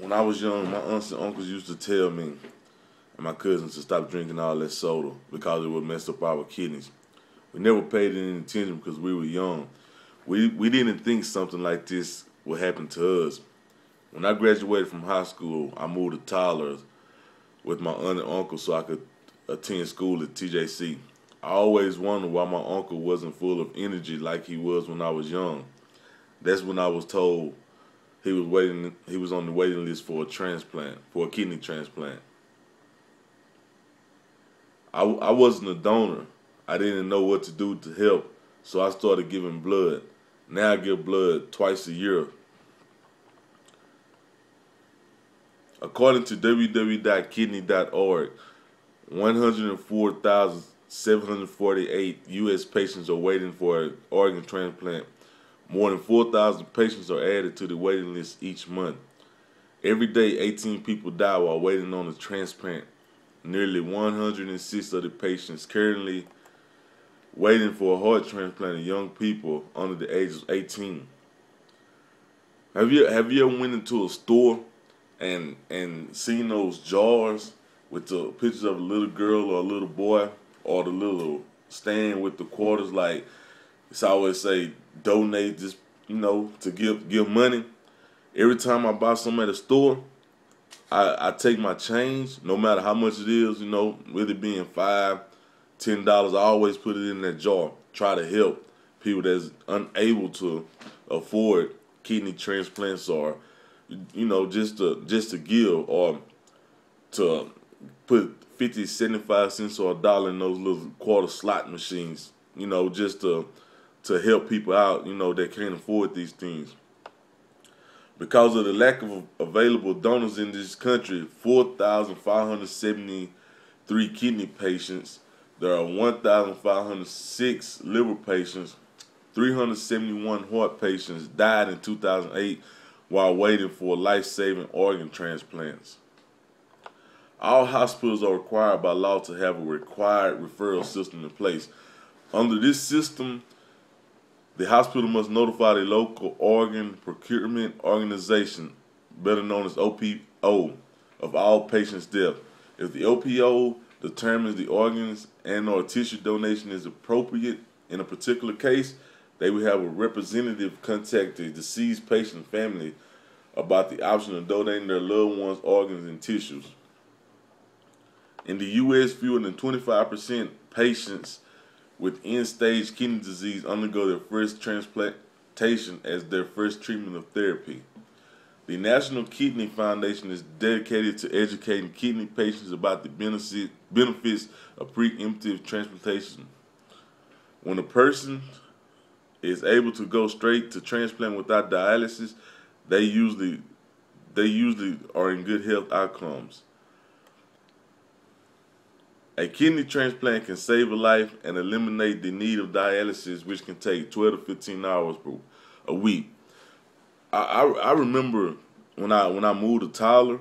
When I was young, my aunts and uncles used to tell me and my cousins to stop drinking all that soda because it would mess up our kidneys. We never paid any attention because we were young. We didn't think something like this would happen to us. When I graduated from high school, I moved to Tyler with my aunt and uncle so I could attend school at TJC. I always wondered why my uncle wasn't full of energy like he was when I was young. That's when I was told he was on the waiting list for a kidney transplant. I wasn't a donor. I didn't know what to do to help, so I started giving blood. Now I give blood twice a year. According to www.kidney.org, 104,748 U.S. patients are waiting for an organ transplant. More than 4,000 patients are added to the waiting list each month. Every day, 18 people die while waiting on a transplant. Nearly 106 of the patients currently waiting for a heart transplant are young people under the age of 18. Have you ever went into a store and seen those jars with the pictures of a little girl or a little boy, or the little stand with the quarters, like it's always say donate, just to give money? Every time I buy something at a store, I take my change, no matter how much it is, with it being $5, $10, I always put it in that jar. Try to help people that's unable to afford kidney transplants, or just to give, or to put 50, 75 cents or $1 in those little quarter slot machines, just to help people out, that can't afford these things. Because of the lack of available donors in this country, 4,573 kidney patients, there are 1,506 liver patients, 371 heart patients died in 2008 while waiting for life-saving organ transplants. All hospitals are required by law to have a required referral system in place. Under this system, the hospital must notify the local organ procurement organization, better known as OPO, of all patients' death. If the OPO determines the organs and/or tissue donation is appropriate in a particular case, they will have a representative contact the deceased patient family about the option of donating their loved one's organs and tissues. In the U.S., fewer than 25% patients with end-stage kidney disease undergo their first transplantation as their first treatment of therapy. The National Kidney Foundation is dedicated to educating kidney patients about the benefits of preemptive transplantation. When a person is able to go straight to transplant without dialysis, they usually are in good health outcomes. A kidney transplant can save a life and eliminate the need of dialysis, which can take 12 to 15 hours a week. I remember when I moved to Tyler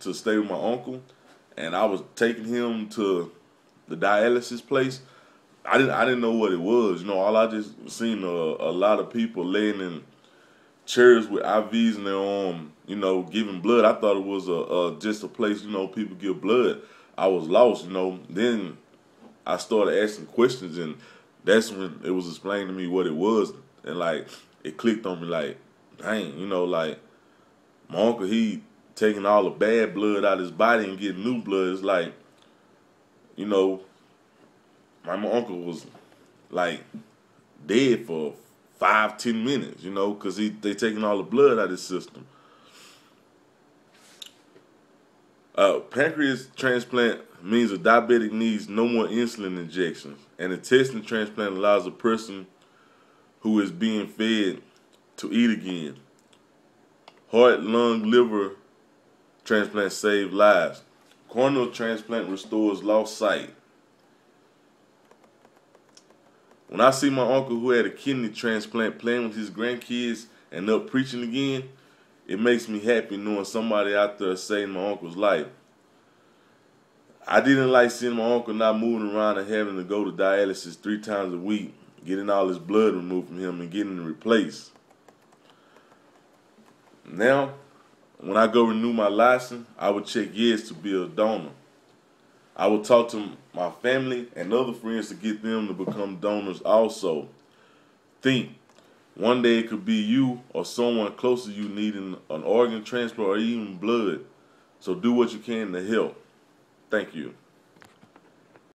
to stay with my uncle, and I was taking him to the dialysis place. I didn't know what it was. All I just seen a lot of people laying in chairs with IVs in their arm, giving blood. I thought it was just a place, people give blood. I was lost, Then I started asking questions, and that's when it was explained to me what it was, and it clicked on me, dang, my uncle, he taking all the bad blood out of his body and getting new blood. It's my uncle was dead for 5-10 minutes, because they taking all the blood out of his system. Pancreas transplant means a diabetic needs no more insulin injections, and a intestine transplant allows a person who is being fed to eat again. Heart, lung, liver transplant save lives. Corneal transplant restores lost sight. When I see my uncle who had a kidney transplant playing with his grandkids and up preaching again, it makes me happy knowing somebody out there saving my uncle's life. I didn't like seeing my uncle not moving around and having to go to dialysis 3 times a week, getting all his blood removed from him and getting it replaced. Now, When I go renew my license, I would check yes to be a donor. I would talk to my family and other friends to get them to become donors also. Think, one day it could be you or someone close to you needing an organ transplant or even blood. So do what you can to help. Thank you.